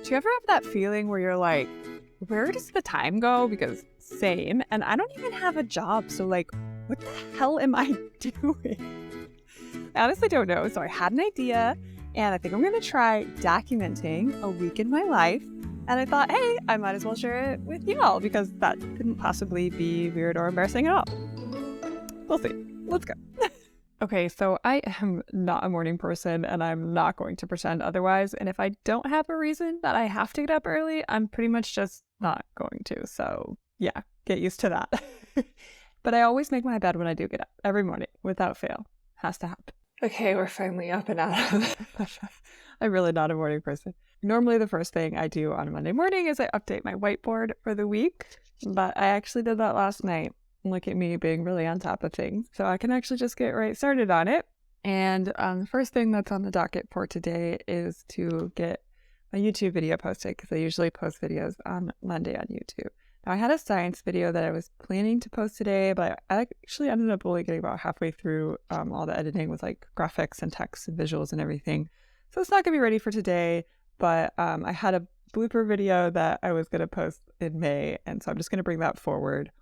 Do you ever have that feeling where you're like, where does the time go? Because same, and I don't even have a job, so like, what the hell am I doing? I honestly don't know. So I had an idea, and I think I'm going to try documenting a week in my life. And I thought, hey, I might as well share it with y'all because that couldn't possibly be weird or embarrassing at all. We'll see. Let's go. Okay, so I am not a morning person, and I'm not going to pretend otherwise. And if I don't have a reason that I have to get up early, I'm pretty much just not going to. So yeah, get used to that. But I always make my bed when I do get up every morning without fail. Has to happen. Okay, we're finally up and out of it. I'm really not a morning person. Normally the first thing I do on a Monday morning is I update my whiteboard for the week, but I actually did that last night. Look at me being really on top of things. So I can actually just get right started on it. And the first thing that's on the docket for today is to get my YouTube video posted because I usually post videos on Monday on YouTube. Now I had a science video that I was planning to post today, but I actually ended up only getting about halfway through all the editing with like graphics and text and visuals and everything. So it's not going to be ready for today, but I had a blooper video that I was going to post in May. And so I'm just going to bring that forward.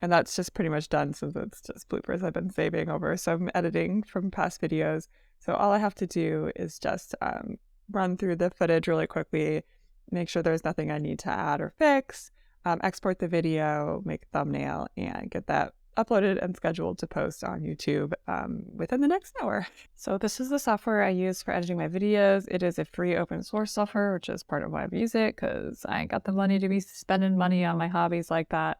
And that's just pretty much done since it's just bloopers I've been saving over. So I'm editing from past videos. So all I have to do is just run through the footage really quickly, make sure there's nothing I need to add or fix, export the video, make a thumbnail, and get that uploaded and scheduled to post on YouTube within the next hour. So this is the software I use for editing my videos. It is a free open source software, which is part of why I use it, because I ain't got the money to be spending money on my hobbies like that.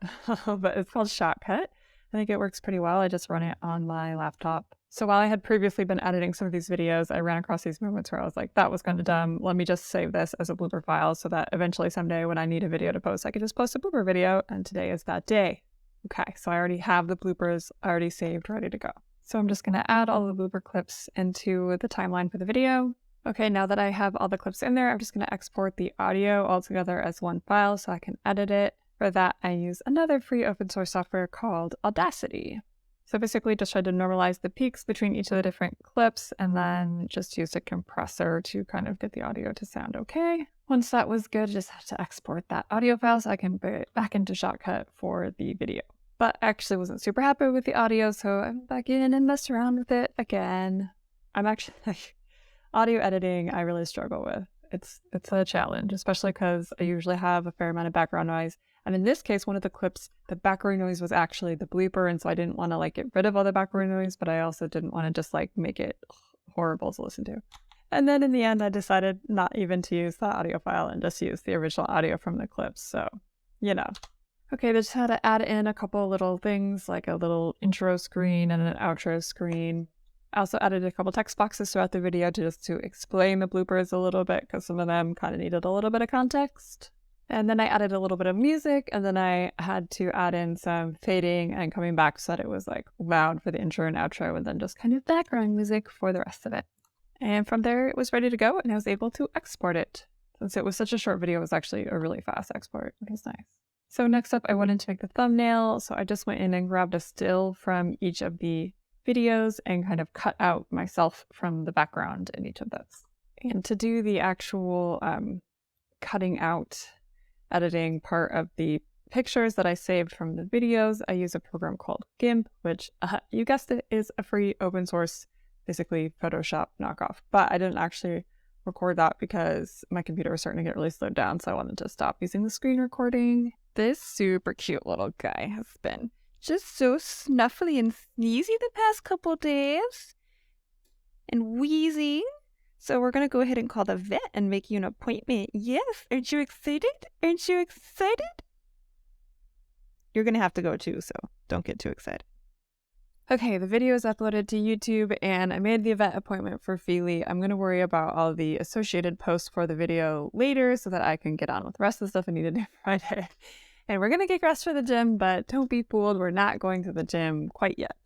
But it's called SciComm. I think it works pretty well. I just run it on my laptop. So while I had previously been editing some of these videos, I ran across these moments where I was like, that was kind of dumb. Let me just save this as a blooper file so that eventually someday when I need a video to post, I can just post a blooper video. And today is that day. Okay, so I already have the bloopers already saved, ready to go. So I'm just going to add all the blooper clips into the timeline for the video. Okay, now that I have all the clips in there, I'm just going to export the audio all together as one file so I can edit it. For that, I use another free open source software called Audacity. So basically just try to normalize the peaks between each of the different clips and then just use a compressor to kind of get the audio to sound okay. Once that was good, I just have to export that audio file so I can put it back into Shotcut for the video. But I actually wasn't super happy with the audio, so I went back in and messed around with it again. I'm actually, audio editing, I really struggle with. It's a challenge, especially because I usually have a fair amount of background noise. And in this case, one of the clips, the background noise was actually the blooper, and so I didn't want to like get rid of all the background noise, but I also didn't want to just like make it horrible to listen to. And then in the end, I decided not even to use the audio file and just use the original audio from the clips. So, you know. Okay, they just had to add in a couple little things like a little intro screen and an outro screen. I also added a couple text boxes throughout the video to explain the bloopers a little bit because some of them kind of needed a little bit of context. And then I added a little bit of music, and then I had to add in some fading and coming back so that it was like loud for the intro and outro, and then just kind of background music for the rest of it. And from there, it was ready to go, and I was able to export it. Since it was such a short video, it was actually a really fast export, which is nice. So next up, I wanted to make the thumbnail. So I just went in and grabbed a still from each of the videos and kind of cut out myself from the background in each of those. And to do the actual cutting out editing part of the pictures that I saved from the videos, I use a program called GIMP, which you guessed it, is a free open source, basically Photoshop knockoff. But I didn't actually record that because my computer was starting to get really slowed down, so I wanted to stop using the screen recording. This super cute little guy has been just so snuffly and sneezy the past couple days and wheezing. So we're going to go ahead and call the vet and make you an appointment. Yes, aren't you excited? Aren't you excited? You're going to have to go too, so don't get too excited. Okay, the video is uploaded to YouTube and I made the vet appointment for Feely. I'm going to worry about all the associated posts for the video later so that I can get on with the rest of the stuff I need to do Friday. And we're going to get dressed for the gym, but don't be fooled, we're not going to the gym quite yet.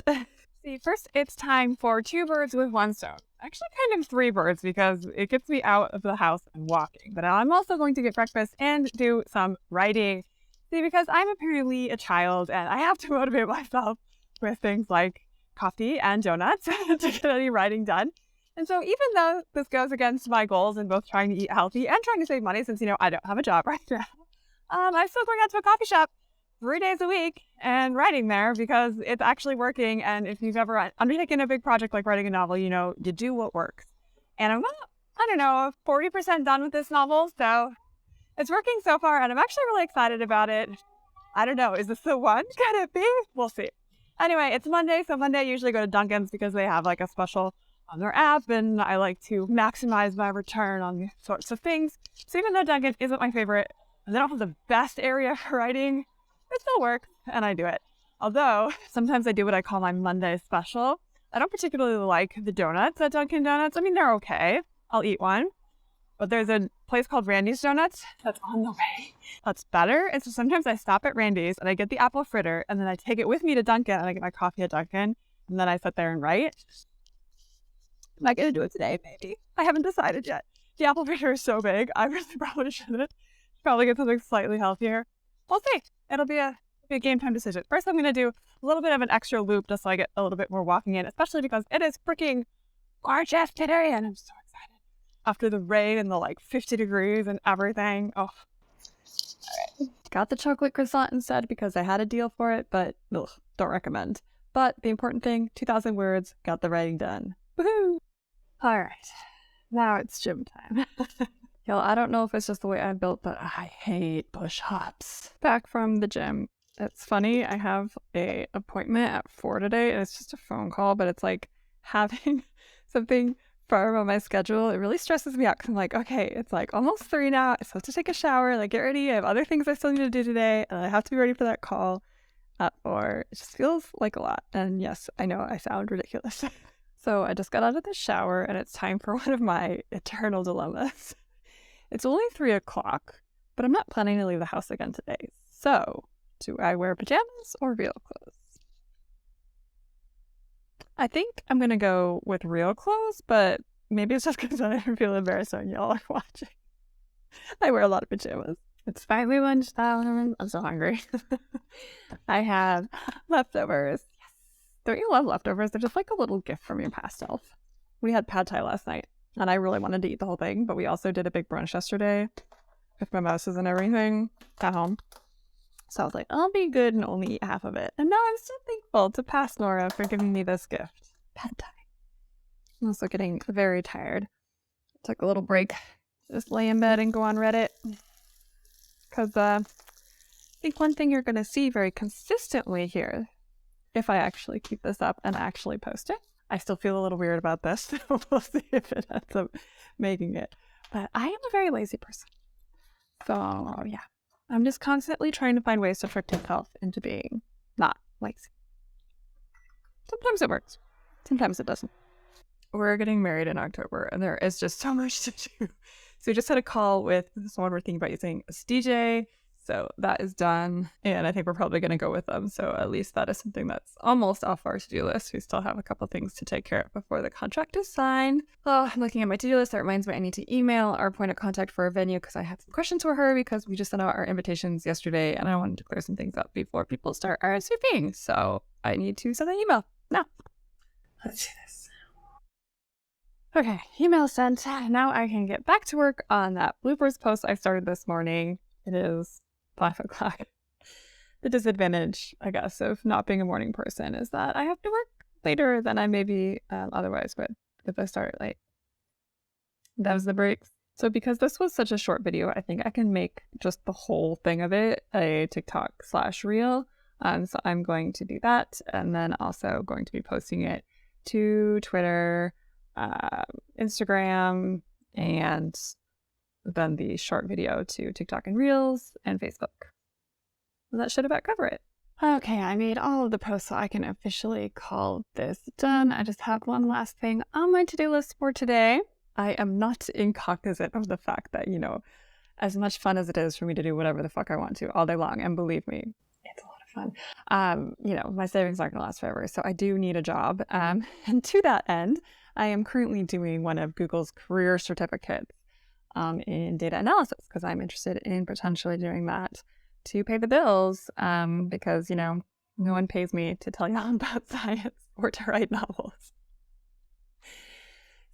See, first it's time for 2 birds with 1 stone. Actually kind of 3 birds because it gets me out of the house and walking. But I'm also going to get breakfast and do some writing. See, because I'm apparently a child and I have to motivate myself with things like coffee and donuts to get any writing done. And so even though this goes against my goals in both trying to eat healthy and trying to save money, since, I don't have a job right now, I'm still going out to a coffee shop 3 days a week and writing there because it's actually working. And if you've ever undertaken a big project like writing a novel, you do what works. And I'm about, I don't know, 40% done with this novel. So it's working so far, and I'm actually really excited about it. I don't know, is this the one? Could it be? We'll see. Anyway, it's Monday, so Monday I usually go to Dunkin's because they have like a special on their app, and I like to maximize my return on these sorts of things. So even though Dunkin' isn't my favorite, and they don't have the best area for writing, it still works, and I do it. Although, sometimes I do what I call my Monday special. I don't particularly like the donuts at Dunkin' Donuts. I mean, they're okay. I'll eat one. But there's a place called Randy's Donuts that's on the way. That's better. And so sometimes I stop at Randy's and I get the apple fritter, and then I take it with me to Dunkin' and I get my coffee at Dunkin', and then I sit there and write. Am I going to do it today? Maybe. I haven't decided yet. The apple fritter is so big. I really probably shouldn't. Probably get something slightly healthier. We'll see. It'll be a game time decision. First, I'm going to do a little bit of an extra loop just so I get a little bit more walking in, especially because it is freaking gorgeous today, and I'm so excited. After the rain and the 50 degrees and everything. Oh. All right. Got the chocolate croissant instead because I had a deal for it, but don't recommend. But the important thing, 2,000 words, got the writing done. Woohoo! All right. Now it's gym time. Y'all, I don't know if it's just the way I'm built, but I hate push-ups. Back from the gym. It's funny, I have a appointment at 4 today, and it's just a phone call, but it's like having something firm on my schedule. It really stresses me out because I'm like, okay, it's like almost 3 now. I'm supposed to take a shower, get ready. I have other things I still need to do today, and I have to be ready for that call at 4. It just feels like a lot. And yes, I know I sound ridiculous. So I just got out of the shower, and it's time for one of my eternal dilemmas. It's only 3 o'clock, but I'm not planning to leave the house again today. So do I wear pajamas or real clothes? I think I'm going to go with real clothes, but maybe it's just because I feel embarrassed when y'all are watching. I wear a lot of pajamas. It's finally lunchtime. I'm so hungry. I have leftovers. Yes. Don't you love leftovers? They're just like a little gift from your past self. We had pad thai last night, and I really wanted to eat the whole thing, but we also did a big brunch yesterday with mimosas and everything at home. So I was like, I'll be good and only eat half of it. And now I'm so thankful to past Nora for giving me this gift. Pad thai. I'm also getting very tired. Took a little break. Just lay in bed and go on Reddit. Because I think one thing you're going to see very consistently here, if I actually keep this up and actually post it. I still feel a little weird about this. We'll see if it ends up making it. But I am a very lazy person. So, yeah. I'm just constantly trying to find ways to trick myself into being not lazy. Sometimes it works. Sometimes it doesn't. We're getting married in October, and there is just so much to do. So we just had a call with someone we're thinking about using as DJ. So that is done, and I think we're probably going to go with them. So at least that is something that's almost off our to-do list. We still have a couple things to take care of before the contract is signed. Oh, I'm looking at my to-do list. That reminds me I need to email our point of contact for a venue because I have some questions for her because we just sent out our invitations yesterday, and I wanted to clear some things up before people start RSVPing. So I need to send an email now. Let's do this. Okay, email sent. Now I can get back to work on that bloopers post I started this morning. It is 5 o'clock. The disadvantage, I guess, of not being a morning person is that I have to work later than I maybe otherwise would if I start late. That was the break. So because this was such a short video, I think I can make just the whole thing of it a TikTok/reel. So I'm going to do that, and then also going to be posting it to Twitter, Instagram, and then the short video to TikTok and Reels and Facebook. And that should about cover it. Okay, I made all of the posts so I can officially call this done. I just have one last thing on my to-do list for today. I am not incognizant of the fact that, as much fun as it is for me to do whatever the fuck I want to all day long, and believe me, it's a lot of fun. My savings aren't going to last forever, so I do need a job. And to that end, I am currently doing one of Google's career certificates in data analysis because I'm interested in potentially doing that to pay the bills because, no one pays me to tell y'all about science or to write novels.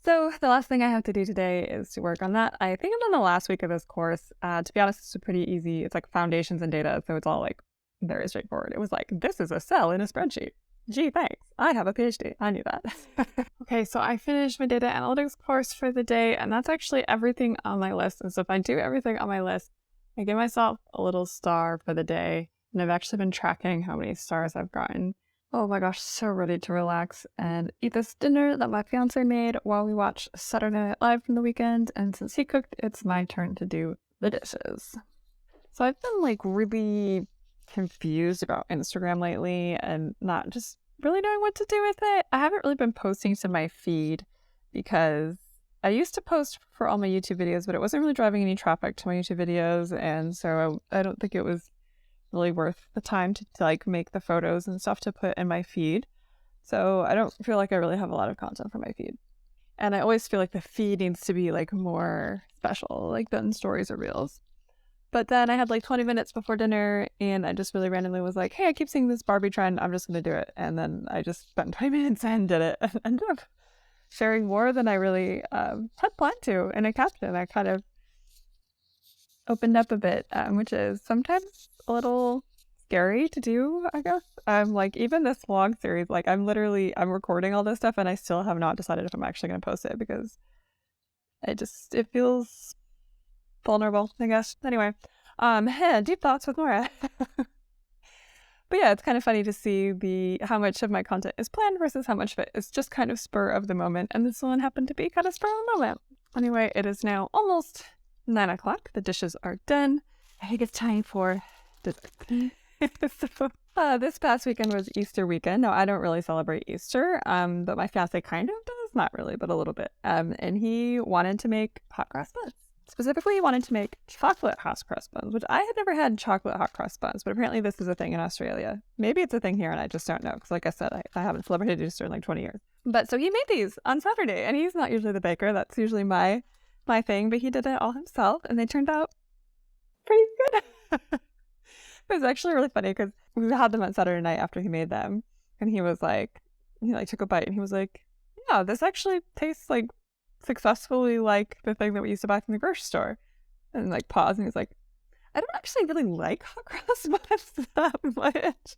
So the last thing I have to do today is to work on that. I think I'm on the last week of this course. To be honest, it's pretty easy. It's like foundations and data, so it's all like very straightforward. It was like, this is a cell in a spreadsheet. Gee, thanks. I have a PhD. I knew that. Okay, so I finished my data analytics course for the day, and that's actually everything on my list. And so if I do everything on my list, I give myself a little star for the day. And I've actually been tracking how many stars I've gotten. Oh my gosh, so ready to relax and eat this dinner that my fiance made while we watch Saturday Night Live from the weekend. And since he cooked, it's my turn to do the dishes. So I've been like really confused about Instagram lately and not just really knowing what to do with it. I haven't really been posting to my feed because I used to post for all my YouTube videos, but it wasn't really driving any traffic to my YouTube videos. And so I don't think it was really worth the time to like make the photos and stuff to put in my feed. So I don't feel like I really have a lot of content for my feed. And I always feel like the feed needs to be like more special, like than stories or reels. But then I had like 20 minutes before dinner and I just really randomly was like, hey, I keep seeing this Barbie trend. I'm just going to do it. And then I just spent 20 minutes and did it and ended up sharing more than I really had planned to in a caption. I kind of opened up a bit, which is sometimes a little scary to do, I guess. Like even this vlog series, like I'm recording all this stuff and I still have not decided if I'm actually going to post it because it feels vulnerable, I guess. Anyway, deep thoughts with Nora. But yeah, it's kind of funny to see how much of my content is planned versus how much of it is just kind of spur of the moment. And this one happened to be kind of spur of the moment. Anyway, it is now almost 9 o'clock. The dishes are done. I think it's time for dessert. So, this past weekend was Easter weekend. No, I don't really celebrate Easter, but my fiance kind of does. Not really, but a little bit. And he wanted to make hot cross buns. Specifically, he wanted to make chocolate hot cross buns, which I had never had chocolate hot cross buns, but apparently this is a thing in Australia. Maybe it's a thing here and I just don't know, because like I said, I haven't celebrated Easter in like 20 years. But so he made these on Saturday, and he's not usually the baker. That's usually my thing, but he did it all himself, and they turned out pretty good. It was actually really funny, because we had them on Saturday night after he made them, and he took a bite, and he was like, yeah, this actually tastes like successfully like the thing that we used to buy from the grocery store. And like paused, and he's like, I don't actually really like hot cross buns that much.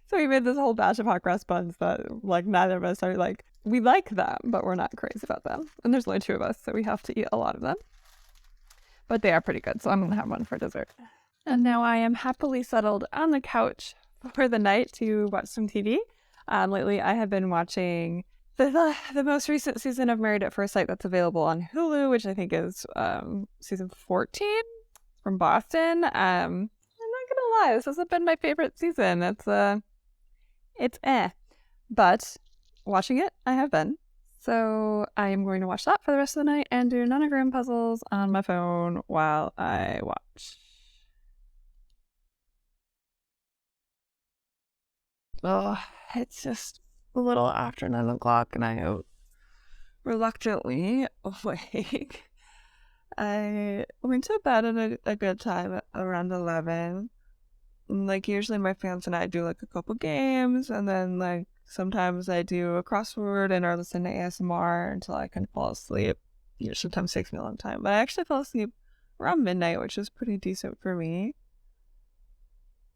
So we made this whole batch of hot cross buns that like neither of us are like, we like them, but we're not crazy about them. And there's only 2 of us, so we have to eat a lot of them. But they are pretty good, so I'm gonna have one for dessert. And now I am happily settled on the couch for the night to watch some TV. Lately I have been watching the most recent season of Married at First Sight that's available on Hulu, which I think is season 14 from Boston. I'm not gonna lie, this hasn't been my favorite season. It's but watching it, I have been. So I am going to watch that for the rest of the night and do nonogram puzzles on my phone while I watch. Oh, it's just a little after 9 o'clock and I am reluctantly awake. I went to bed at a good time around 11. Like usually my fiance and I do like a couple games, and then like sometimes I do a crossword and or listen to ASMR until I can fall asleep. Sometimes takes me a long time, but I actually fell asleep around midnight, which is pretty decent for me.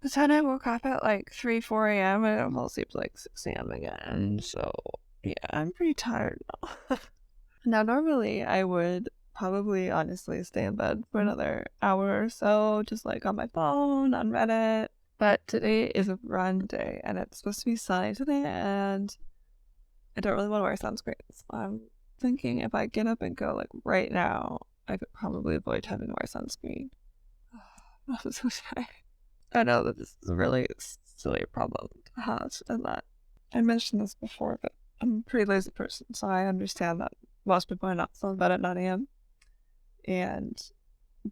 But then I woke up at like 4 a.m. and I fell asleep like 6 a.m. again. So yeah, I'm pretty tired now. Now normally I would probably honestly stay in bed for another hour or so, just like on my phone, on Reddit. But today is a run day and it's supposed to be sunny today, and I don't really want to wear sunscreen. So I'm thinking if I get up and go like right now, I could probably avoid having to wear sunscreen. I'm so tired. I know that this is a really silly problem to have, and that I mentioned this before, but I'm a pretty lazy person, so I understand that most people are not still in bed at 9 a.m. and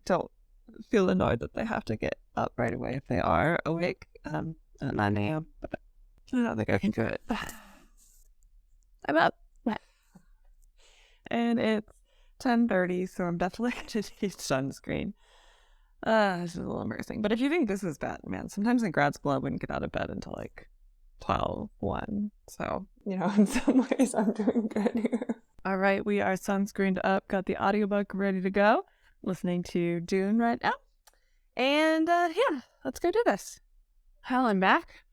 don't feel annoyed that they have to get up right away if they are awake at 9 a.m. But I don't think I can do it. I'm up. And it's 10:30, so I'm definitely going to need sunscreen. This is a little embarrassing. But if you think this is bad, man, sometimes in grad school I wouldn't get out of bed until like 12, 1. So, in some ways I'm doing good here. All right, we are sunscreened up, got the audiobook ready to go, listening to Dune right now. And yeah, let's go do this. Hell, I'm back.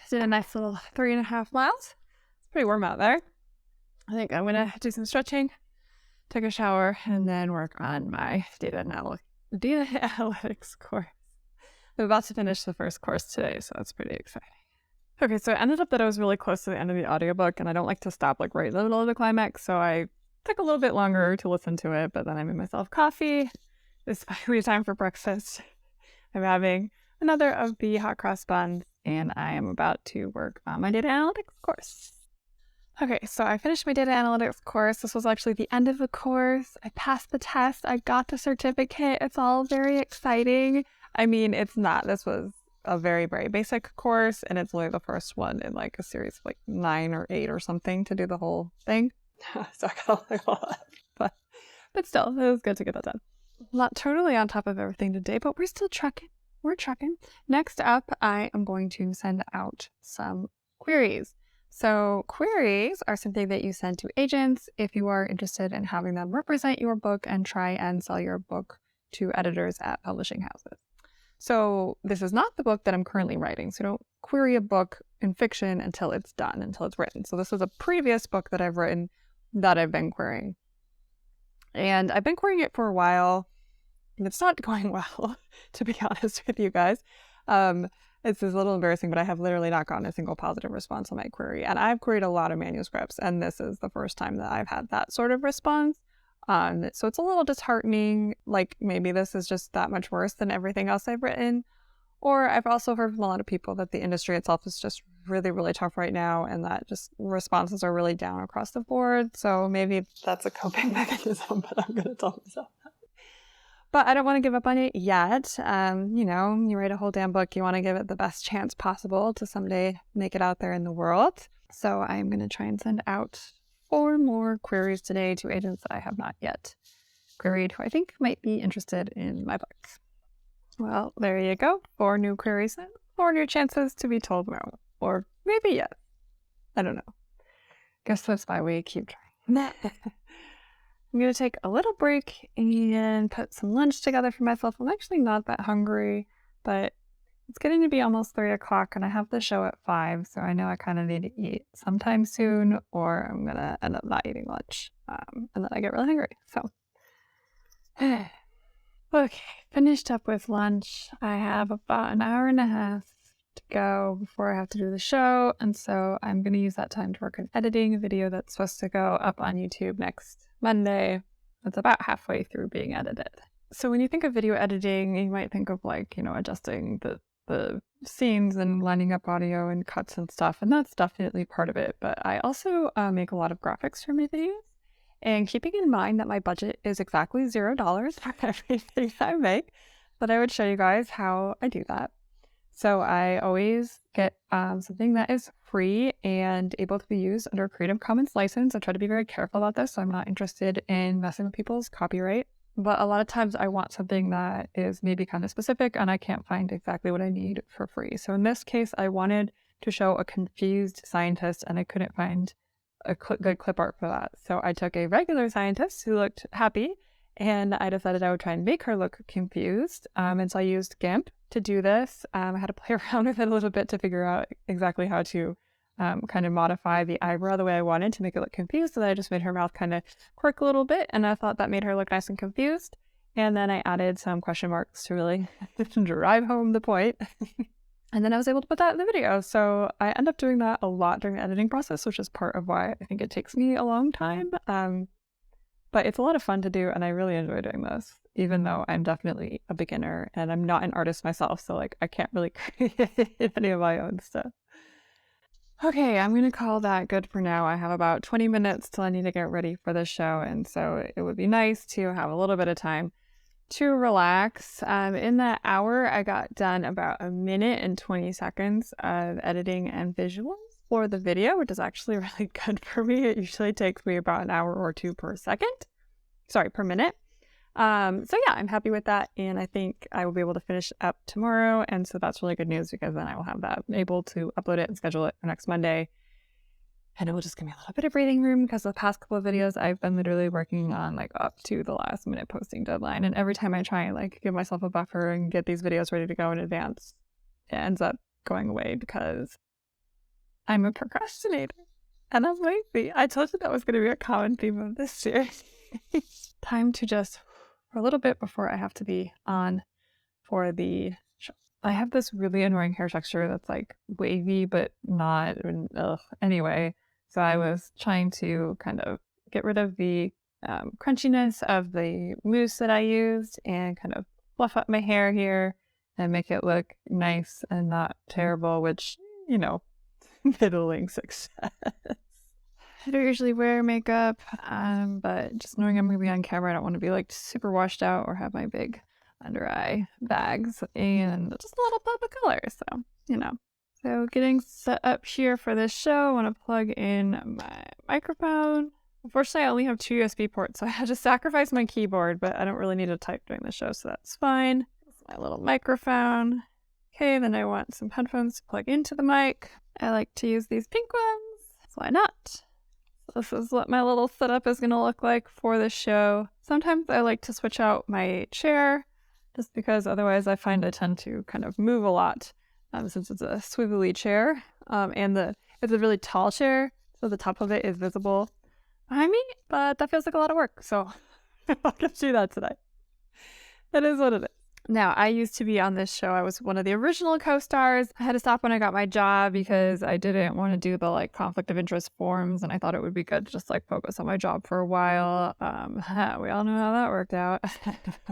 Did a nice little 3.5 miles. It's pretty warm out there. I think I'm gonna do some stretching, take a shower, and then work on my data analytics course. I'm about to finish the first course today, so that's pretty exciting. Okay, so it ended up that I was really close to the end of the audiobook, and I don't like to stop right in the middle of the climax, so I took a little bit longer to listen to it, but then I made myself coffee. It's finally time for breakfast. I'm having another of the hot cross buns, and I am about to work on my data analytics course. Okay, so I finished my data analytics course. This was actually the end of the course. I passed the test. I got the certificate. It's all very exciting. I mean, it's not. This was a very, very basic course, and it's only the first one in like a series of like 9 or 8 or something to do the whole thing. So I got a lot, but still, it was good to get that done. Not totally on top of everything today, but we're still trucking. We're trucking. Next up, I am going to send out some queries. So queries are something that you send to agents if you are interested in having them represent your book and try and sell your book to editors at publishing houses. So this is not the book that I'm currently writing. So don't query a book in fiction until it's done, until it's written. So this was a previous book that I've written that I've been querying. And I've been querying it for a while, and it's not going well, to be honest with you guys. It's a little embarrassing, but I have literally not gotten a single positive response on my query. And I've queried a lot of manuscripts, and this is the first time that I've had that sort of response. So it's a little disheartening, like maybe this is just that much worse than everything else I've written. Or I've also heard from a lot of people that the industry itself is just really, really tough right now, and that just responses are really down across the board. So maybe that's a coping mechanism, but I'm going to tell myself that. But I don't want to give up on it yet. You write a whole damn book, you want to give it the best chance possible to someday make it out there in the world. So I'm going to try and send out 4 more queries today to agents that I have not yet queried who I think might be interested in my book. Well, there you go. 4 new queries and 4 new chances to be told no. Or maybe yes. I don't know. Guess that's why we keep trying. I'm going to take a little break and put some lunch together for myself. I'm actually not that hungry, but it's getting to be almost 3 o'clock and I have the show at 5, so I know I kind of need to eat sometime soon or I'm going to end up not eating lunch. And then I get really hungry. So, okay, finished up with lunch. I have about an hour and a half to go before I have to do the show, and so I'm going to use that time to work on editing a video that's supposed to go up on YouTube next Monday. It's about halfway through being edited. So when you think of video editing, you might think of adjusting the scenes and lining up audio and cuts and stuff, and that's definitely part of it. But I also make a lot of graphics for my videos, and keeping in mind that my budget is exactly $0 for everything I make, but I would show you guys how I do that. So I always get something that is free and able to be used under a Creative Commons license. I try to be very careful about this, so I'm not interested in messing with people's copyright. But a lot of times I want something that is maybe kind of specific and I can't find exactly what I need for free. So in this case, I wanted to show a confused scientist and I couldn't find a good clip art for that. So I took a regular scientist who looked happy and I decided I would try and make her look confused. And so I used GIMP to do this. I had to play around with it a little bit to figure out exactly how to kind of modify the eyebrow the way I wanted to make it look confused. So that I just made her mouth kind of quirk a little bit, and I thought that made her look nice and confused. And then I added some question marks to really drive home the point. And then I was able to put that in the video. So I end up doing that a lot during the editing process, which is part of why I think it takes me a long time. But it's a lot of fun to do, and I really enjoy doing this, even though I'm definitely a beginner and I'm not an artist myself. So I can't really create any of my own stuff. Okay, I'm going to call that good for now. I have about 20 minutes till I need to get ready for the show, and so it would be nice to have a little bit of time to relax. In that hour, I got done about 1 minute and 20 seconds of editing and visuals for the video, which is actually really good for me. It usually takes me about an hour or 2 per minute. So yeah, I'm happy with that. And I think I will be able to finish up tomorrow. And so that's really good news because then I will have that able to upload it and schedule it for next Monday. And it will just give me a little bit of breathing room because the past couple of videos I've been literally working on like up to the last minute posting deadline. And every time I try and like give myself a buffer and get these videos ready to go in advance, it ends up going away because I'm a procrastinator and I'm lazy. I told you that was going to be a common theme of this series. Time to just for a little bit before I have to be on for the show. I have this really annoying hair texture that's like wavy but not. Anyway, so I was trying to kind of get rid of the crunchiness of the mousse that I used and kind of fluff up my hair here and make it look nice and not terrible, which, middling success. I don't usually wear makeup, but just knowing I'm going to be on camera, I don't want to be like super washed out or have my big under eye bags and just a little pop of color. So, So getting set up here for this show, I want to plug in my microphone. Unfortunately, I only have 2 USB ports, so I had to sacrifice my keyboard, but I don't really need to type during the show, so that's fine. That's my little microphone. Okay, then I want some headphones to plug into the mic. I like to use these pink ones, so why not? This is what my little setup is going to look like for the show. Sometimes I like to switch out my chair just because otherwise I find I tend to kind of move a lot since it's a swivelly chair and it's a really tall chair, so the top of it is visible behind me, but that feels like a lot of work, so I'll get to do that today. That is what it is. Now, I used to be on this show. I was one of the original co-stars. I had to stop when I got my job because I didn't want to do the like conflict of interest forms, and I thought it would be good to just like focus on my job for a while. We all know how that worked out.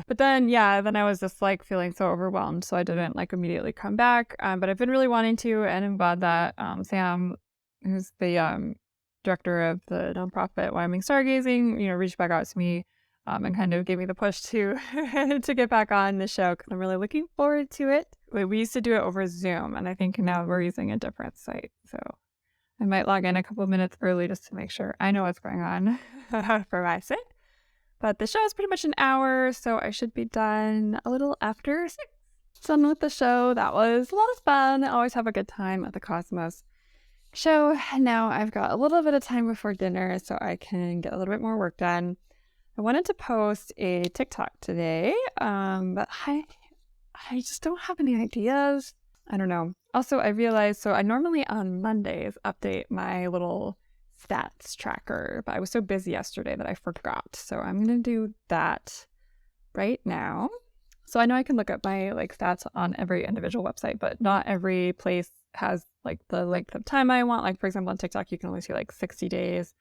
But then I was just like feeling so overwhelmed, so I didn't like immediately come back. But I've been really wanting to, and I'm glad that Sam, who's the director of the nonprofit Wyoming Stargazing, reached back out to me. And kind of gave me the push to to get back on the show because I'm really looking forward to it. We used to do it over Zoom, and I think now we're using a different site. So I might log in a couple of minutes early just to make sure I know what's going on for my sake. But the show is pretty much an hour, so I should be done a little after 6. Done with the show. That was a lot of fun. I always have a good time at the Cosmos show. Now I've got a little bit of time before dinner, so I can get a little bit more work done. I wanted to post a TikTok today, but I just don't have any ideas. I don't know. Also, I realized, so I normally on Mondays update my little stats tracker, but I was so busy yesterday that I forgot. So I'm going to do that right now. So I know I can look up my like stats on every individual website, but not every place has like the length of time I want. Like for example, on TikTok, you can only see like 60 days.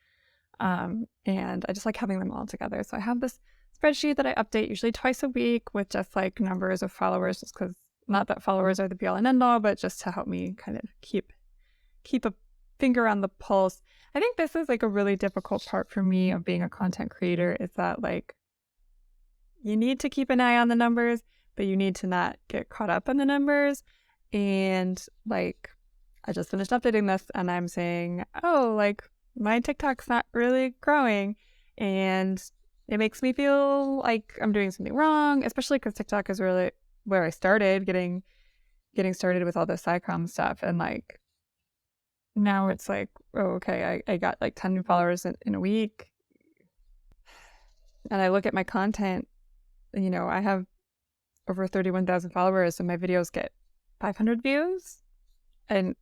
And I just like having them all together. So I have this spreadsheet that I update usually twice a week with just like numbers of followers, just because not that followers are the be all and end all, but just to help me kind of keep a finger on the pulse. I think this is like a really difficult part for me of being a content creator is that like you need to keep an eye on the numbers, but you need to not get caught up in the numbers. And like I just finished updating this and I'm saying, oh, like my TikTok's not really growing and it makes me feel like I'm doing something wrong, especially because TikTok is really where I started getting started with all the SciComm stuff. And like now it's like, oh, okay, I got like 10 new followers in a week. And I look at my content, I have over 31,000 followers and my videos get 500 views. And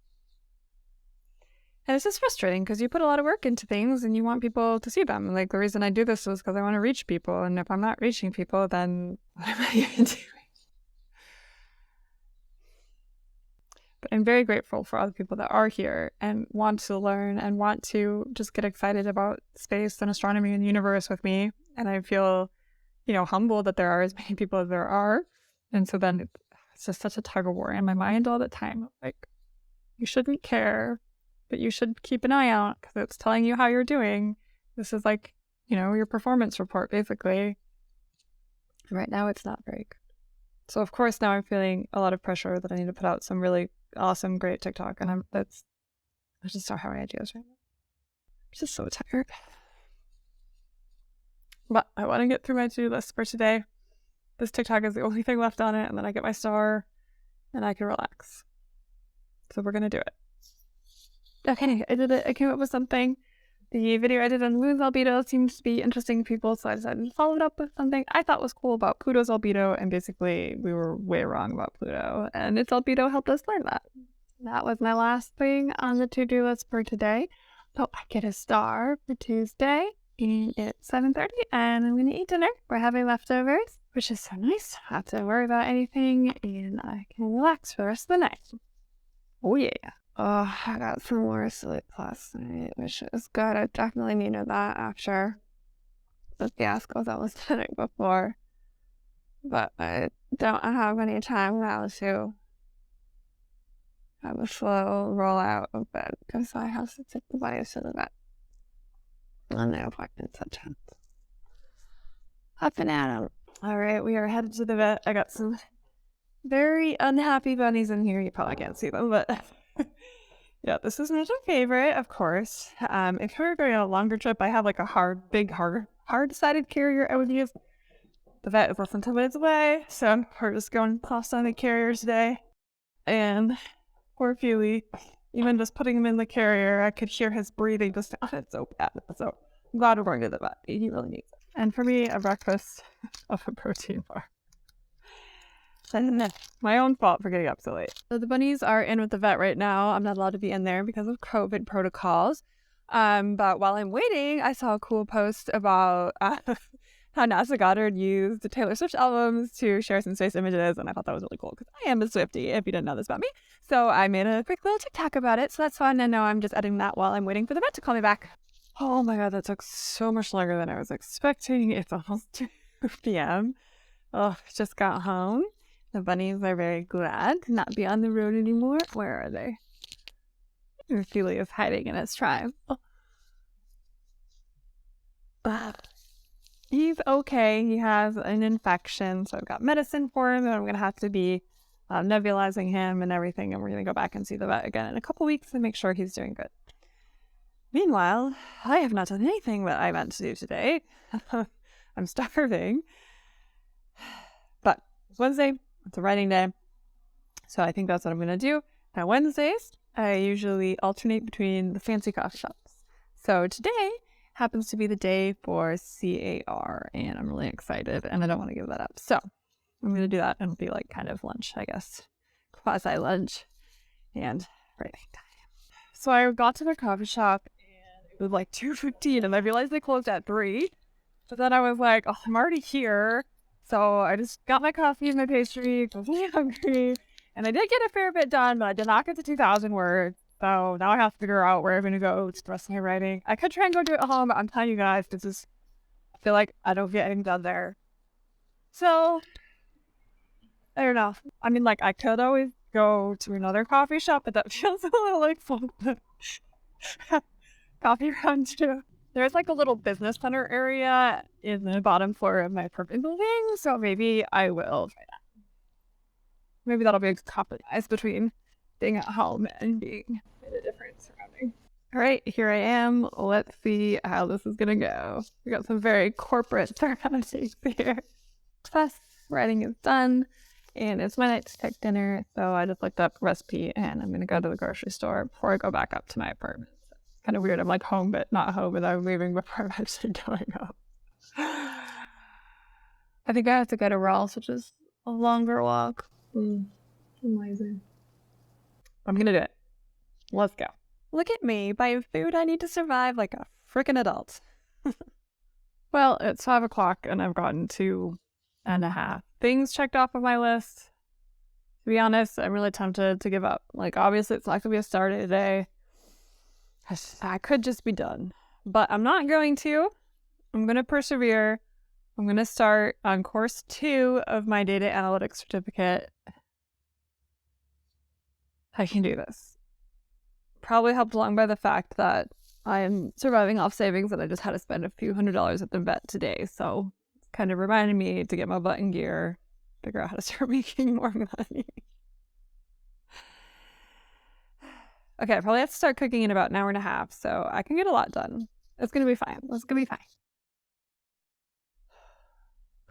it's just frustrating because you put a lot of work into things and you want people to see them. Like the reason I do this is because I want to reach people. And if I'm not reaching people, then what am I even doing? But I'm very grateful for all the people that are here and want to learn and want to just get excited about space and astronomy and the universe with me. And I feel, humbled that there are as many people as there are. And so then it's just such a tug of war in my mind all the time. Like, you shouldn't care, but you should keep an eye out because it's telling you how you're doing. This is like, your performance report, basically. Right now, it's not very good. So, of course, now I'm feeling a lot of pressure that I need to put out some really awesome, great TikTok. And I just don't have any ideas right now. I'm just so tired. But I want to get through my to-do list for today. This TikTok is the only thing left on it, and then I get my star and I can relax. So we're gonna do it. Okay, I did it. I came up with something. The video I did on Moon's albedo seems to be interesting to people, so I decided to follow it up with something I thought was cool about Pluto's albedo, and basically we were way wrong about Pluto, and its albedo helped us learn that. That was my last thing on the to-do list for today. So I get a star for Tuesday, and it's 7:30, and I'm gonna eat dinner. We're having leftovers, which is so nice. I don't have to worry about anything, and I can relax for the rest of the night. Oh yeah. Oh, I got some more sleep last night, which is good. I definitely needed that after the fiasco that was the night before. But I don't have any time now to have a slow rollout of bed because I have to take the bodies to the vet. And the appointment's at 10. Up and at 'em. All right, we are headed to the vet. I got some very unhappy bunnies in here. You probably can't see them, but yeah, this is not my favorite, of course. If we were going on a longer trip, I have like a big hard-sided carrier I would use. The vet is less than 10 minutes away, so we're just going toss on the carrier today. And poor Feely, even just putting him in the carrier, I could hear his breathing just, it's so bad. So I'm glad we're going to the vet. He really needs it. And for me, a breakfast of a protein bar. And my own fault for getting up so late. So the bunnies are in with the vet right now. I'm not allowed to be in there because of COVID protocols. But while I'm waiting, I saw a cool post about how NASA Goddard used the Taylor Swift albums to share some space images, and I thought that was really cool because I am a Swiftie, if you didn't know this about me. So I made a quick little TikTok about it, so that's fun, and now I'm just editing that while I'm waiting for the vet to call me back. Oh my god, that took so much longer than I was expecting. It's almost 2 p.m. Oh, just got home. The bunnies are very glad to not be on the road anymore. Where are they? Feely is hiding in his tribe. Oh. He's okay. He has an infection, so I've got medicine for him, and I'm going to have to be nebulizing him and everything, and we're going to go back and see the vet again in a couple weeks and make sure he's doing good. Meanwhile, I have not done anything that I meant to do today. I'm starving. But it's Wednesday. It's a writing day. So I think that's what I'm going to do. Now, Wednesdays, I usually alternate between the fancy coffee shops. So today happens to be the day for CAR, and I'm really excited, and I don't want to give that up. So I'm going to do that, and it'll be like kind of lunch, I guess. Quasi-lunch and writing time. So I got to the coffee shop, and it was like 2:15, and I realized they closed at 3. But then I was like, oh, I'm already here. So I just got my coffee and my pastry, was really hungry, and I did get a fair bit done, but I did not get to 2,000 words. So now I have to figure out where I'm going to go to the rest of my writing. I could try and go do it at home, but I'm telling you guys, I feel like I don't get anything done there. So, I don't know. I mean, like, I could always go to another coffee shop, but that feels a little like full coffee run too. There's like a little business center area in the bottom floor of my apartment building, so maybe I will try that. Maybe that'll be a compromise between being at home and being in a different surrounding. All right, here I am. Let's see how this is gonna go. We got some very corporate surroundings here. Plus, writing is done, and it's my night to cook dinner, so I just looked up recipe, and I'm gonna go to the grocery store before I go back up to my apartment. Kind of weird. I'm like home, but not home, and I'm leaving before I'm actually going up. I think I have to go to Ross, which is a longer walk. Amazing. I'm gonna do it. Let's go. Look at me buying food I need to survive like a freaking adult. Well, it's 5 o'clock, and I've gotten 2.5 things checked off of my list. To be honest, I'm really tempted to give up. Like, obviously, it's not gonna be a star day today. I could just be done, but I'm not going to. I'm going to persevere. I'm going to start on course 2 of my data analytics certificate. I can do this. Probably helped along by the fact that I'm surviving off savings and I just had to spend a few $100s at the vet today. So it's kind of reminded me to get my butt in gear, figure out how to start making more money. Okay, I probably have to start cooking in about an hour and a half, so I can get a lot done. It's going to be fine. It's going to be fine.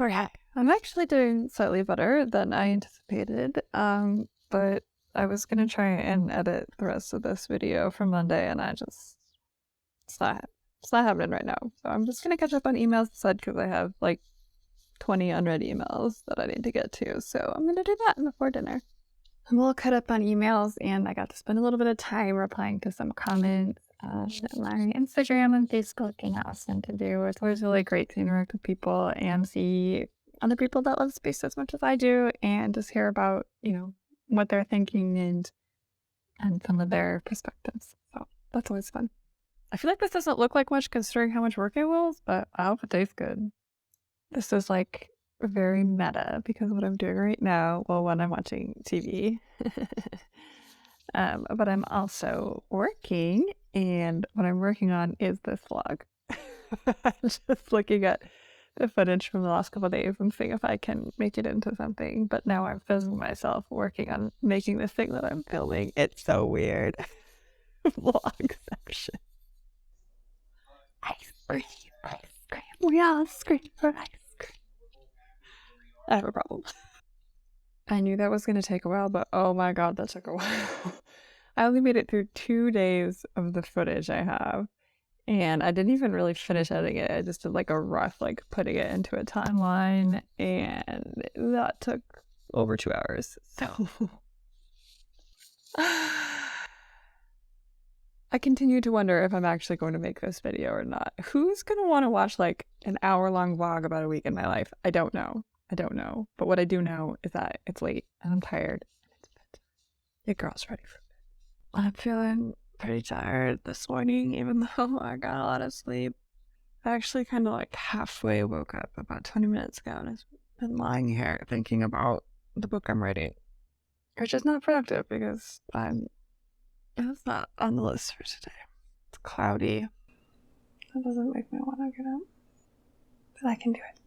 Okay, I'm actually doing slightly better than I anticipated. But I was gonna try and edit the rest of this video for Monday, and it's not happening right now. So I'm just gonna catch up on emails instead because I have like 20 unread emails that I need to get to. So I'm gonna do that before dinner. I'm all caught up on emails, and I got to spend a little bit of time replying to some comments on my Instagram and Facebook, and that was fun to do. It's always really great to interact with people and see other people that love space as much as I do, and just hear about, what they're thinking and some of their perspectives. So that's always fun. I feel like this doesn't look like much considering how much work it was, but I hope it tastes good. This is like very meta because what I'm doing right now, well, when I'm watching TV, but I'm also working, and what I'm working on is this vlog. Just looking at the footage from the last couple of days and seeing if I can make it into something. But now I'm filming myself working on making this thing that I'm filming. It's so weird. Vlog section. Ice cream. We all scream for ice cream. I have a problem. I knew that was going to take a while, but oh my god, that took a while. I only made it through 2 days of the footage I have, and I didn't even really finish editing it. I just did like a rough, like putting it into a timeline, and that took over 2 hours. So I continue to wonder if I'm actually going to make this video or not. Who's going to want to watch like an hour-long vlog about a week in my life? I don't know. But what I do know is that it's late and I'm tired. It's bedtime. The girl's ready for bed. I'm feeling pretty tired this morning, even though I got a lot of sleep. I actually kind of like halfway woke up about 20 minutes ago, and I've been lying here thinking about the book I'm writing, which is not productive because it's not on the list for today. It's cloudy. That doesn't make me want to get up, but I can do it.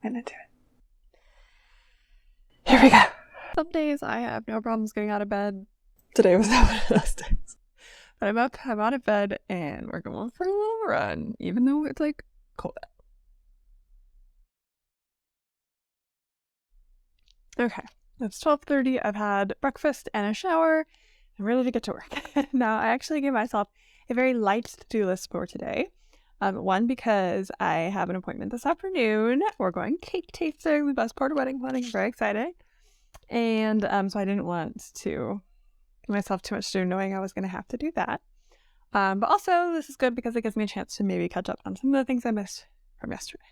I'm gonna do it. Here we go. Some days I have no problems getting out of bed. Today was not one of those days. But I'm up, I'm out of bed, and we're going for a little run, even though it's like cold out. Okay, it's 12:30. I've had breakfast and a shower. I'm ready to get to work. Now, I actually gave myself a very light to-do list for today. One, because I have an appointment this afternoon. We're going cake tasting, the best part of wedding planning. I'm very excited. And so I didn't want to give myself too much to do, knowing I was going to have to do that. But also, this is good because it gives me a chance to maybe catch up on some of the things I missed from yesterday.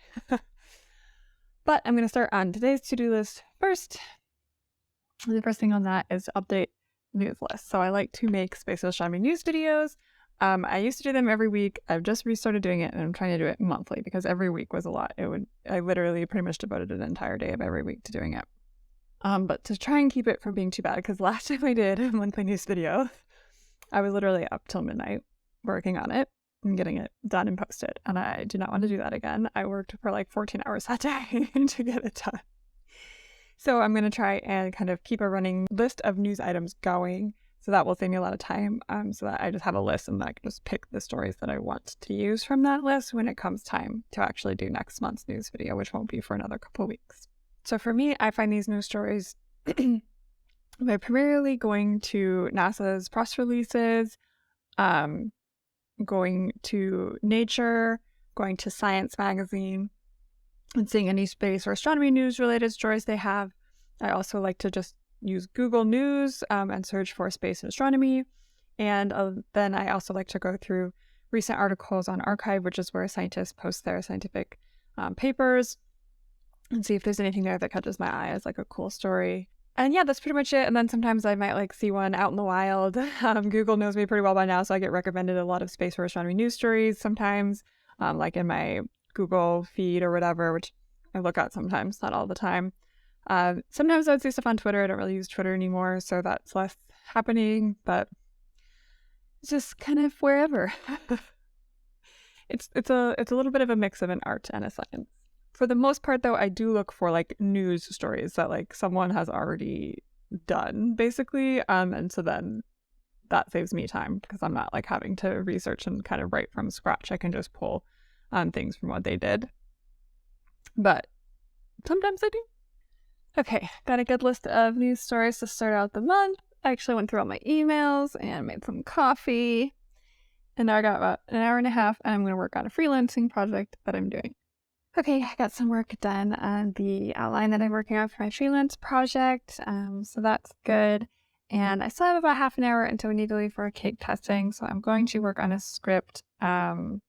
But I'm going to start on today's to-do list first. The first thing on that is to update news list. So I like to make space astronomy news videos. I used to do them every week. I've just restarted doing it, and I'm trying to do it monthly because every week was a lot. I literally pretty much devoted an entire day of every week to doing it. But to try and keep it from being too bad, because last time I did a monthly news video, I was literally up till midnight working on it and getting it done and posted. And I do not want to do that again. I worked for like 14 hours that day to get it done. So I'm going to try and kind of keep a running list of news items going. So that will save me a lot of time, so that I just have a list and I can just pick the stories that I want to use from that list when it comes time to actually do next month's news video, which won't be for another couple of weeks. So for me, I find these news stories by primarily going to NASA's press releases, going to Nature, going to Science Magazine, and seeing any space or astronomy news related stories they have. I also like to just use Google News and search for space and astronomy. And then I also like to go through recent articles on Archive, which is where scientists post their scientific papers, and see if there's anything there that catches my eye as like a cool story. And yeah, that's pretty much it. And then sometimes I might like see one out in the wild. Google knows me pretty well by now, so I get recommended a lot of space or astronomy news stories sometimes, like in my Google feed or whatever, which I look at sometimes, not all the time. Sometimes I would see stuff on Twitter. I don't really use Twitter anymore, so that's less happening, but it's just kind of wherever. It's a little bit of a mix of an art and a science. For the most part, though, I do look for like news stories that like someone has already done, basically, and so then that saves me time because I'm not like having to research and kind of write from scratch. I can just pull things from what they did. But Sometimes I do. Okay, got a good list of news stories to start out the month. I actually went through all my emails and made some coffee. And now I got about an hour and a half, and I'm going to work on a freelancing project that I'm doing. Okay, I got some work done on the outline that I'm working on for my freelance project, so that's good. And I still have about half an hour until we need to leave for a cake testing, so I'm going to work on a script and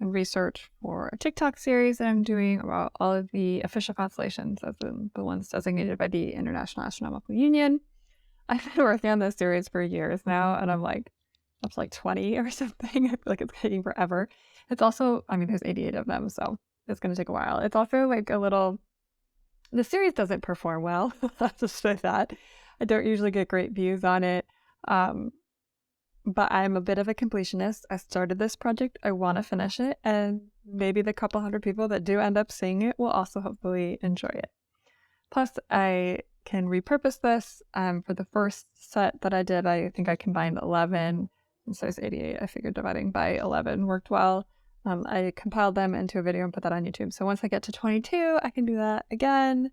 research for a TikTok series that I'm doing about all of the official constellations, as in the ones designated by the International Astronomical Union. I've been working on this series for years now, and I'm like, up to like 20 or something. I feel like it's taking forever. It's also, I mean, there's 88 of them, so it's going to take a while. It's also like the series doesn't perform well. Let's just say that. I don't usually get great views on it. But I'm a bit of a completionist. I started this project. I want to finish it. And maybe the couple hundred people that do end up seeing it will also hopefully enjoy it. Plus, I can repurpose this. For the first set that I did, I think I combined 11. And so it's 88. I figured dividing by 11 worked well. I compiled them into a video and put that on YouTube. So once I get to 22, I can do that again,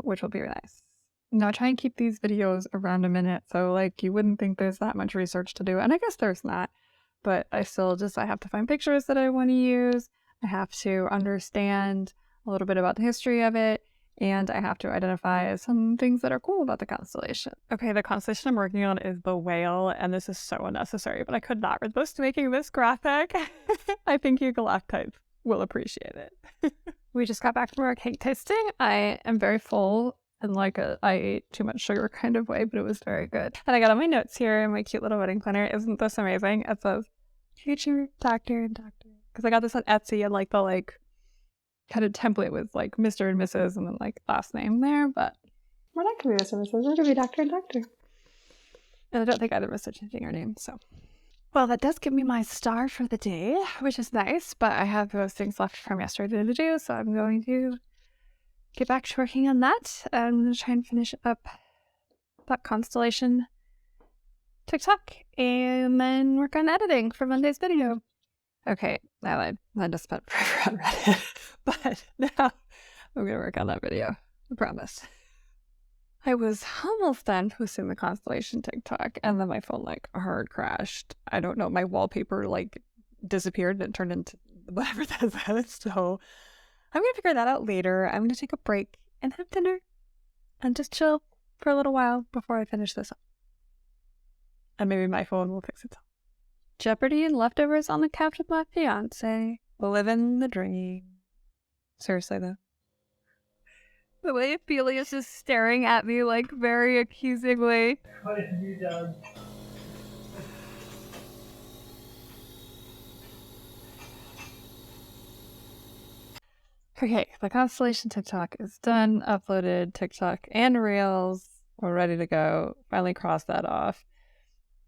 which will be really nice. Now I try and keep these videos around a minute, so like you wouldn't think there's that much research to do, and I guess there's not, but I have to find pictures that I want to use, I have to understand a little bit about the history of it, and I have to identify some things that are cool about the constellation. Okay, the constellation I'm working on is the Whale, and this is so unnecessary, but I could not resist making this graphic. I think you galactites will appreciate it. We just got back from our cake tasting. I am very full. In like I ate too much sugar kind of way, but it was very good. And I got all my notes here in my cute little wedding planner. Isn't this amazing? It says, future doctor and doctor. Because I got this on Etsy, and like the kind of template with like Mr. and Mrs. and then like last name there, but we're not going to be Mr. and Mrs. We're going to be Doctor and Doctor. And I don't think either of us are changing our name, so. Well, that does give me my star for the day, which is nice, but I have those things left from yesterday to do, so I'm going to get back to working on that. I'm going to try and finish up that constellation TikTok and then work on editing for Monday's video. Okay, I lied. I just spent forever on Reddit, but now I'm going to work on that video. I promise. I was almost done posting the constellation TikTok, and then my phone hard crashed. I don't know, my wallpaper disappeared and it turned into whatever that is, so I'm going to figure that out later. I'm going to take a break and have dinner and just chill for a little while before I finish this up. And maybe my phone will fix itself. Jeopardy and leftovers on the couch with my fiance. Living the dream. Seriously, though. The way Ophelia's just staring at me, very accusingly. What have you done? Okay, the constellation TikTok is done, uploaded TikTok and Reels. We're ready to go. Finally crossed that off.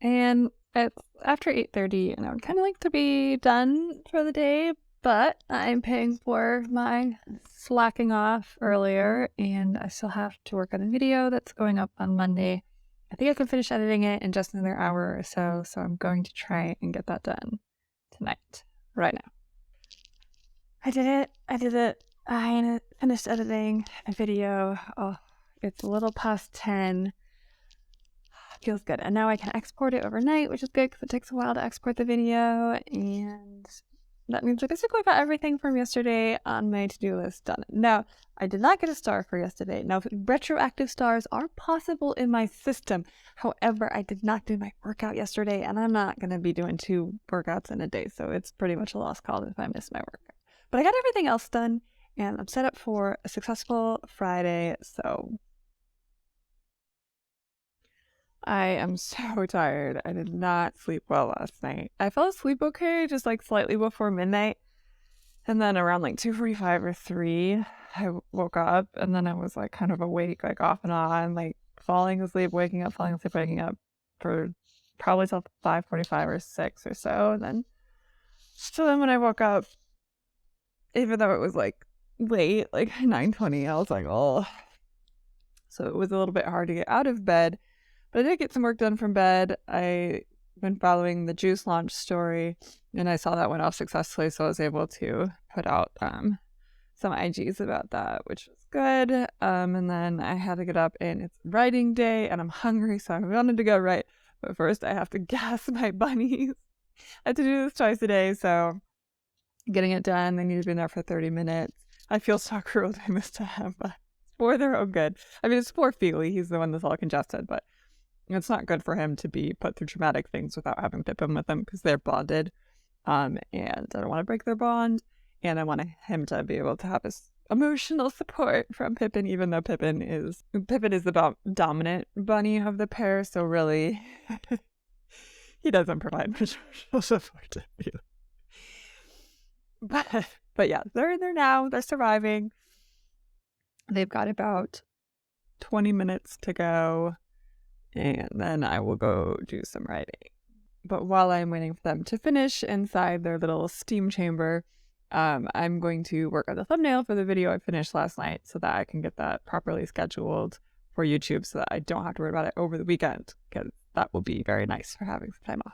And it's after 8:30, and I would kind of like to be done for the day, but I'm paying for my slacking off earlier, and I still have to work on a video that's going up on Monday. I think I can finish editing it in just another hour or so, so I'm going to try and get that done tonight, right now. I did it. I finished editing a video. Oh, it's a little past 10. Feels good. And now I can export it overnight, which is good because it takes a while to export the video. And that means I basically got everything from yesterday on my to-do list done. Now, I did not get a star for yesterday. Now, retroactive stars are possible in my system. However, I did not do my workout yesterday, and I'm not going to be doing 2 workouts in a day. So it's pretty much a lost cause if I miss my workout. But I got everything else done, and I'm set up for a successful Friday, so I am so tired. I did not sleep well last night. I fell asleep okay, just slightly before midnight, and then around 2:45 or 3, I woke up, and then I was kind of awake, off and on, falling asleep, waking up, falling asleep, waking up for probably till 5:45 or 6 or so, and then when I woke up, even though it was late, 9:20, I was oh. So it was a little bit hard to get out of bed, but I did get some work done from bed. I've been following the juice launch story, and I saw that went off successfully, so I was able to put out some IGs about that, which was good. And then I had to get up and it's writing day and I'm hungry, so I wanted to go write. But first I have to gas my bunnies. I have to do this twice a day, so getting it done. They need to be in there for 30 minutes. I feel so cruel doing this to him, but for their own good. I mean, it's poor Feely. He's the one that's all congested, but it's not good for him to be put through traumatic things without having Pippin with him because they're bonded. And I don't want to break their bond. And I want him to be able to have his emotional support from Pippin, even though Pippin is the dominant bunny of the pair. So really, he doesn't provide much emotional support to Feely. But yeah, they're there now. They're surviving. They've got about 20 minutes to go, and then I will go do some writing. But while I'm waiting for them to finish inside their little steam chamber, I'm going to work on the thumbnail for the video I finished last night so that I can get that properly scheduled for YouTube so that I don't have to worry about it over the weekend, because that will be very nice for having some time off.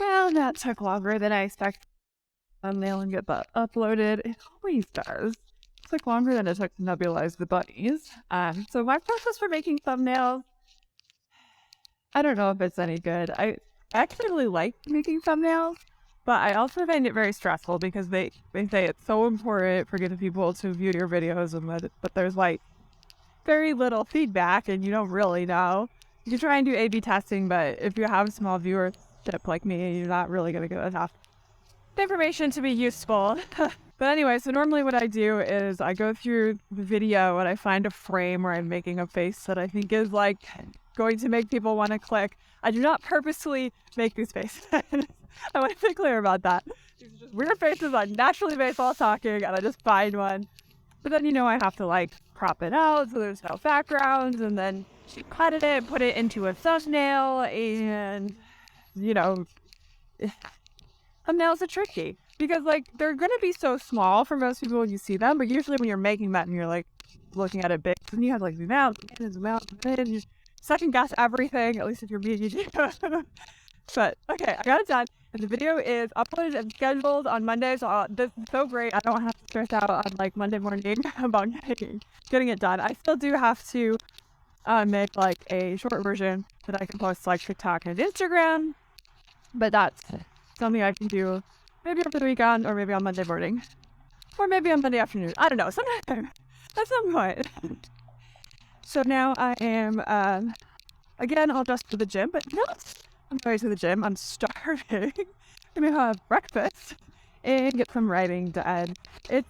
Well, that took longer than I expected. Thumbnail and get that uploaded. It always does. It's like longer than it took to nebulize the bunnies. So my process for making thumbnails, I don't know if it's any good. I actually really like making thumbnails, but I also find it very stressful because they say it's so important for getting people to view your videos, but there's like very little feedback and you don't really know. You can try and do A/B testing, but if you have small viewership like me, you're not really going to get enough information to be useful. But anyway, so normally what I do is I go through the video and I find a frame where I'm making a face that I think is like going to make people want to click. I do not purposely make these faces. I want to be clear about that. These are just weird faces I naturally make while talking, and I just find one. But then, I have to like crop it out so there's no backgrounds, and then cut it, put it into a thumbnail, and thumbnails are tricky because like they're going to be so small for most people when you see them, but usually when you're making that and you're like looking at it big, then you have to like zoom out and zoom out and you second guess everything, at least if you're me, you do. But okay, I got it done, and the video is uploaded and scheduled on Monday, so this is so great. I don't have to stress out on like Monday morning about getting it done. I still do have to make like a short version that I can post to like TikTok and Instagram, but that's something I can do maybe over the weekend or maybe on Monday morning or maybe on Monday afternoon. I don't know, sometime at some point. So now I am again all dressed for the gym, but I'm going to the gym. I'm starving. I'm gonna have breakfast and get some writing done. It's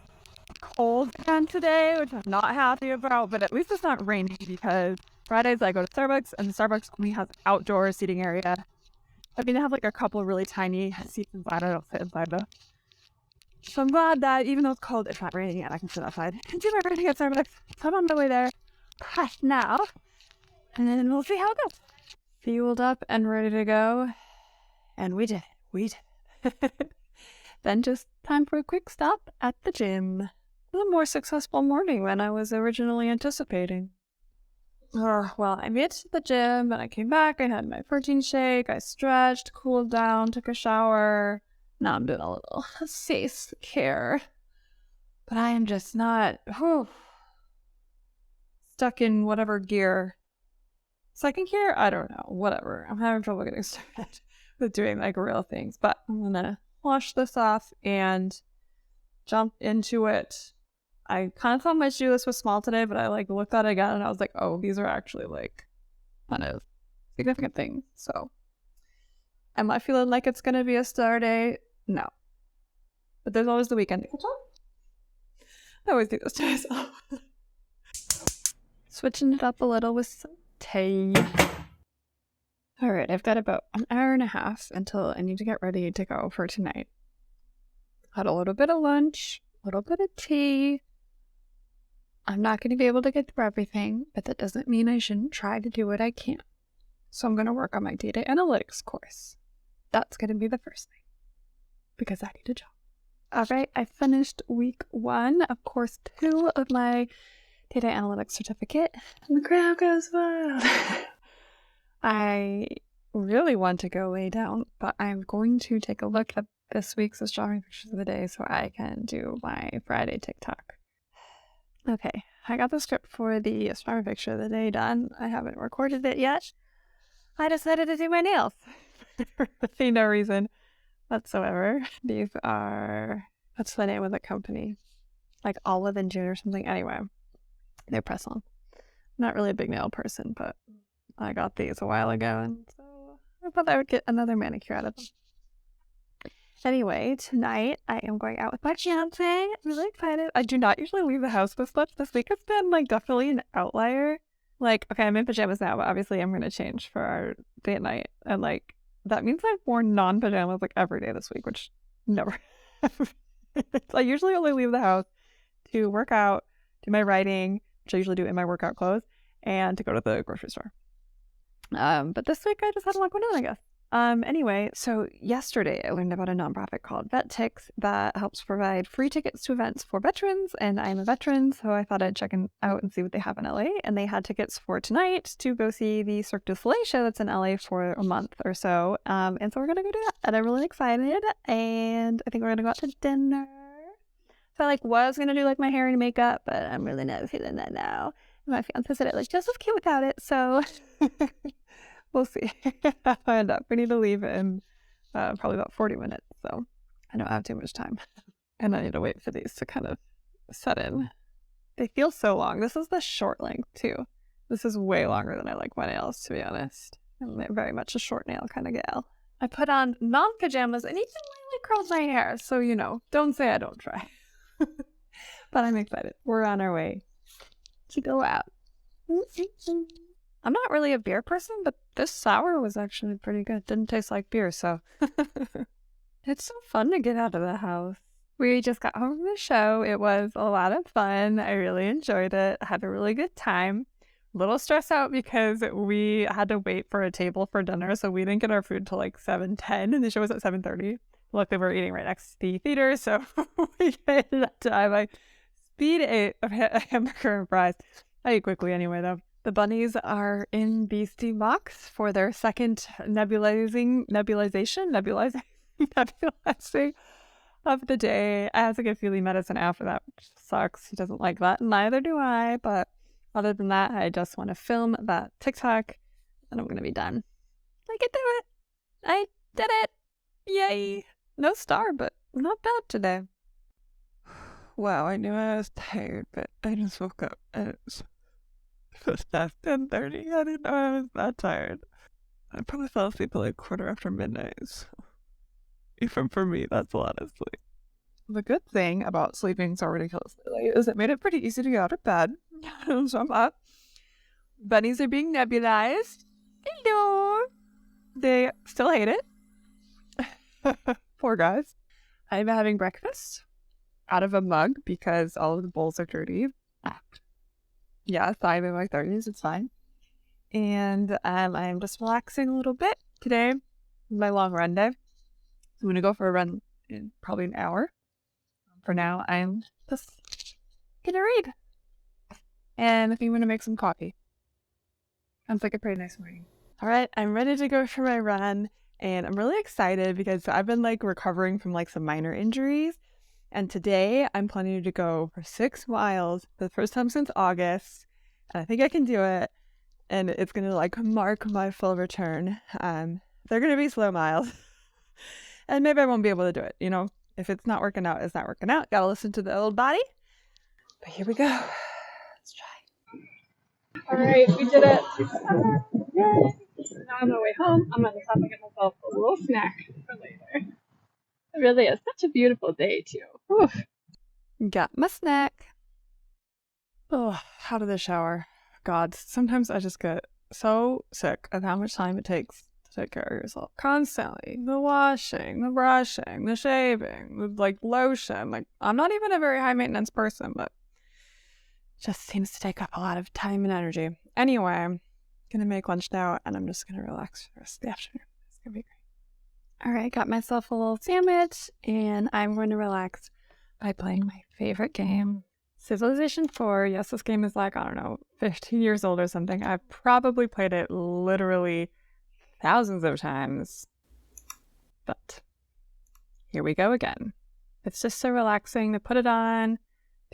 cold again today, which I'm not happy about, but at least it's not raining because Fridays I go to Starbucks and the Starbucks only has outdoor seating area. I mean, they have like a couple of really tiny seats inside. I don't sit inside though. So I'm glad that even though it's cold, it's not raining and I can sit outside and do my writing at Starbucks. So I'm on my way there right now, and then we'll see how it goes. Fueled up and ready to go, and we did it. Then just time for a quick stop at the gym. It was a more successful morning than I was originally anticipating. Well, I made it to the gym, and I came back, I had my protein shake, I stretched, cooled down, took a shower. Now I'm doing a little self-care. But I am just not stuck in whatever gear. Second gear? I don't know. Whatever. I'm having trouble getting started with doing like real things. But I'm gonna wash this off and jump into it. I kind of thought my to-do list was small today, but I like looked at it again and I was like, oh, these are actually like kind of significant things. So am I feeling like it's gonna be a star day? No. But there's always the weekend to catch up. I always do this to myself. Switching it up a little with some tea. Alright, I've got about an hour and a half until I need to get ready to go for tonight. Had a little bit of lunch, a little bit of tea. I'm not going to be able to get through everything, but that doesn't mean I shouldn't try to do what I can. So I'm going to work on my data analytics course. That's going to be the first thing, because I need a job. Alright, I finished week 1 of course 2 of my data analytics certificate, and the crowd goes wild. I really want to go lay down, but I'm going to take a look at this week's astronomy pictures of the day so I can do my Friday TikTok. Okay, I got the script for the astronomy picture of the day done. I haven't recorded it yet. I decided to do my nails for no reason whatsoever. These are, what's the name of the company? Like Olive and June or something. Anyway, they're press-on. Not really a big nail person, but I got these a while ago, and so I thought I would get another manicure out of them. Anyway, tonight I am going out with my fiance. I'm really excited. I do not usually leave the house this much. This week has been like definitely an outlier. Like, okay, I'm in pajamas now, but obviously I'm going to change for our date night. And like, that means I've worn non-pajamas like every day this week, which never. I usually only leave the house to work out, do my writing, which I usually do in my workout clothes, and to go to the grocery store. But this week I just had a lot going on, I guess. Anyway, so yesterday I learned about a nonprofit called VetTix that helps provide free tickets to events for veterans, and I'm a veteran, so I thought I'd check out and see what they have in LA, and they had tickets for tonight to go see the Cirque du Soleil show that's in LA for a month or so, and so we're gonna go do that, and I'm really excited, and I think we're gonna go out to dinner. So I was gonna do my hair and makeup, but I'm really not feeling that now. My fiance said it looked just as cute without it, so we'll see how I end up. We need to leave in probably about 40 minutes, so I don't have too much time. And I need to wait for these to kind of set in. They feel so long. This is the short length, too. This is way longer than I like my nails, to be honest. I'm very much a short nail kind of gal. I put on non-pajamas and even lightly curled my hair, so, don't say I don't try. But I'm excited. We're on our way to go out. I'm not really a beer person, but this sour was actually pretty good. Didn't taste like beer, so. It's so fun to get out of the house. We just got home from the show. It was a lot of fun. I really enjoyed it. I had a really good time. A little stressed out because we had to wait for a table for dinner, so we didn't get our food till 7:10, and the show was at 7:30. Luckily, we were eating right next to the theater, so we made it that time. I speed ate a hamburger and fries. I ate quickly anyway, though. The bunnies are in the steam box for their second nebulizing of the day. I have to get Feely medicine after that, which sucks. He doesn't like that. Neither do I. But other than that, I just want to film that TikTok and I'm going to be done. I can do it. I did it. Yay. No star, but not bad today. Wow, I knew I was tired, but I just woke up and it was past 10:30. I didn't know I was that tired. I probably fell asleep at midnight. So even for me, that's a lot of sleep. The good thing about sleeping so ridiculously late is it made it pretty easy to get out of bed. So I'm up. Bunnies are being nebulized. Hello. They still hate it. Poor guys. I'm having breakfast out of a mug because all of the bowls are dirty. Yes, I'm in my 30s. It's fine. And I'm just relaxing a little bit today. My long run day. I'm going to go for a run in probably an hour. For now, I'm just going to read. And I think I'm going to make some coffee. Sounds like a pretty nice morning. All right, I'm ready to go for my run. And I'm really excited because I've been recovering from some minor injuries. And today I'm planning to go for 6 miles for the first time since August. And I think I can do it. And it's going to mark my full return. They're going to be slow miles. And maybe I won't be able to do it. If it's not working out, it's not working out. Gotta listen to the old body. But here we go. Let's try. All right, we did it. Yay. Now on my way home, I'm going to stop and get myself a little snack for later. It really is such a beautiful day, too. Whew. Got my snack. Oh, out of the shower. God, sometimes I just get so sick of how much time it takes to take care of yourself. Constantly. The washing, the brushing, the shaving, the lotion. I'm not even a very high maintenance person, but it just seems to take up a lot of time and energy. Anyway, I'm gonna make lunch now and I'm just gonna relax for the rest of the afternoon. It's gonna be great. All right, got myself a little sandwich and I'm going to relax by playing my favorite game, Civilization 4. Yes, this game is 15 years old or something. I've probably played it literally thousands of times. But here we go again. It's just so relaxing to put it on,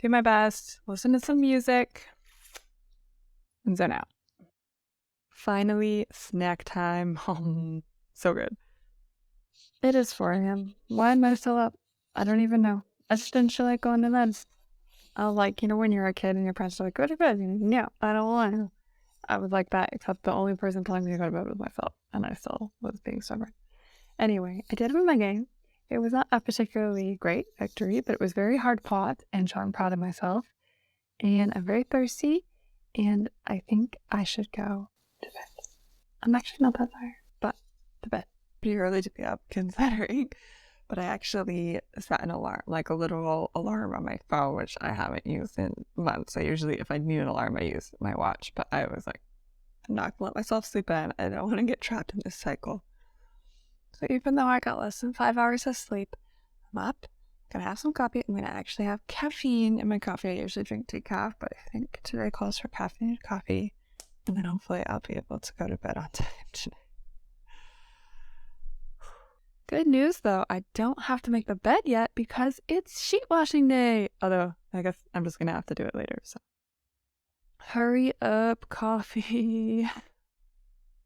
do my best, listen to some music, and zone out. Finally, snack time. So good. It is 4 a.m. Why am I still up? I don't even know. I just didn't feel like going to bed. I was like, when you're a kid and your parents are like, go to bed. No, I don't want to. I was like that, except the only person telling me to go to bed was myself, and I still was being stubborn. Anyway, I did win my game. It was not a particularly great victory, but it was very hard fought, and so I'm proud of myself. And I'm very thirsty, and I think I should go to bed. I'm actually not that tired, but to bed. Pretty early to be up, considering. But I actually set an alarm, like a little alarm on my phone, which I haven't used in months. I usually, if I need an alarm, I use my watch. But I was like, I'm not gonna let myself sleep in. I don't want to get trapped in this cycle. So even though I got less than 5 hours of sleep, I'm up, gonna have some coffee. I'm gonna actually have caffeine in my coffee. I usually drink decaf, but I think today calls for caffeinated coffee. And then hopefully I'll be able to go to bed on time today. Good news though, I don't have to make the bed yet because it's sheet washing day. Although, I guess I'm just gonna have to do it later, so. Hurry up, coffee.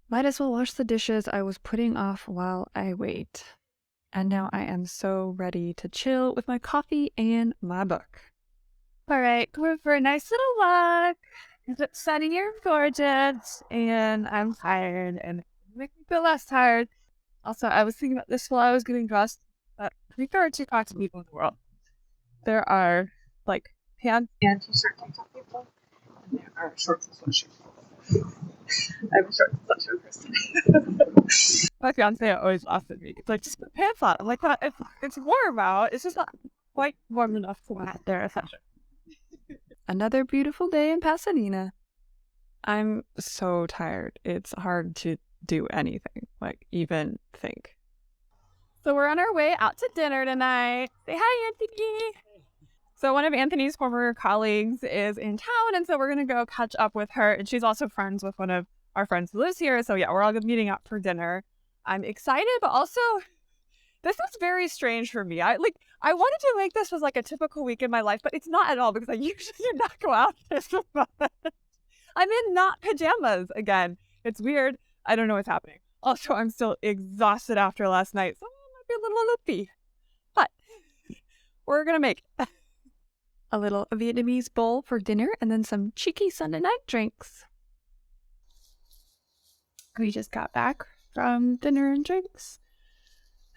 Might as well wash the dishes I was putting off while I wait. And now I am so ready to chill with my coffee and my book. Alright, going for a nice little walk. It's sunny here in gorgeous, and I'm tired, and it makes me feel less tired. Also, I was thinking about this while I was getting dressed, but I think there are 2 kinds of people in the world. There are, like, pants and t-shirt type of people, and there are shorts and sweatshirts. I'm a shorts and sweatshirt person. My fiance always laughs at me. It's like, just put pants on. I'm like, it's warm out. It's just not quite warm enough to wear their sweatshirt. Another beautiful day in Pasadena. I'm so tired. It's hard to do anything, like even think. So we're on our way out to dinner tonight. Say hi, Anthony. So one of Anthony's former colleagues is in town, and so we're going to go catch up with her. And she's also friends with one of our friends who lives here. So yeah, we're all meeting up for dinner. I'm excited, but also this is very strange for me. I wanted to make this was like a typical week in my life, but it's not at all because I usually do not go out this month. I'm in not pajamas again. It's weird. I don't know what's happening. Also, I'm still exhausted after last night, so I might be a little loopy. But we're going to make it. A little Vietnamese bowl for dinner and then some cheeky Sunday night drinks. We just got back from dinner and drinks.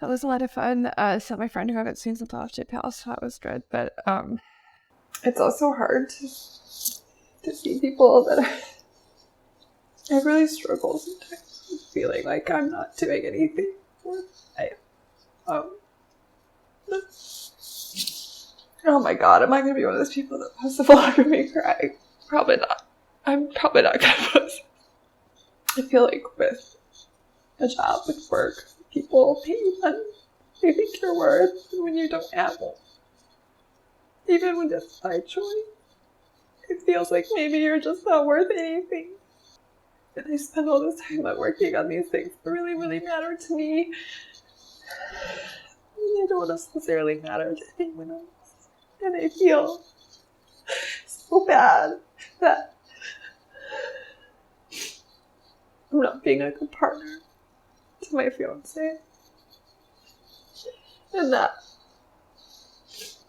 That was a lot of fun. So my friend who I haven't seen since off Palace, so that was good. But it's also hard to see people that I really struggle sometimes with feeling like I'm not doing anything worth it. Oh my god, am I gonna be one of those people that posts a vlog of me crying? Probably not. I'm probably not gonna post. I feel like with a job, with work, people pay you money. They think you're worth, and when you don't have it, even when it's by choice, it feels like maybe you're just not worth anything. And I spend all this time working on these things that really, really matter to me. And I don't necessarily matter to anyone else. And I feel so bad that I'm not being a good partner to my fiance. And that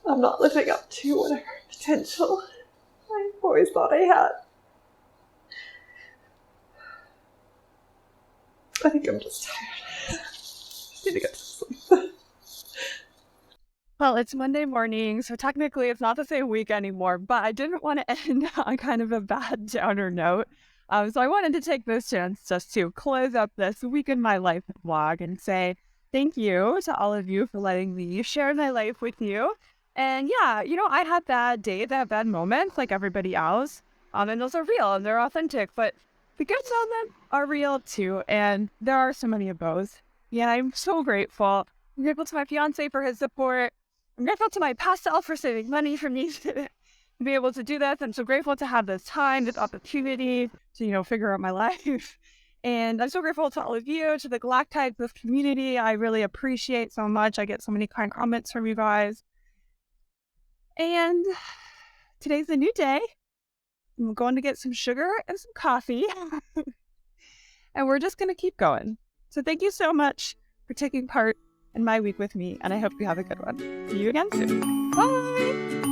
I'm not living up to whatever potential I always thought I had. I think I'm just tired. Just need to get to sleep. Well, it's Monday morning, so technically it's not the same week anymore, but I didn't want to end on kind of a bad downer note. So I wanted to take this chance just to close up this week in my life vlog and say thank you to all of you for letting me share my life with you. And yeah, I had bad days, I had bad moments like everybody else. And those are real and they're authentic, but the good moments are real too. And there are so many of those. Yeah, I'm so grateful. I'm grateful to my fiance for his support. I'm grateful to my past self for saving money for me to be able to do this. I'm so grateful to have this time, this opportunity to, figure out my life. And I'm so grateful to all of you, to the Galactites, this community. I really appreciate so much. I get so many kind comments from you guys. And today's a new day. I'm going to get some sugar and some coffee. And we're just going to keep going. So thank you so much for taking part in my week with me. And I hope you have a good one. See you again soon. Bye.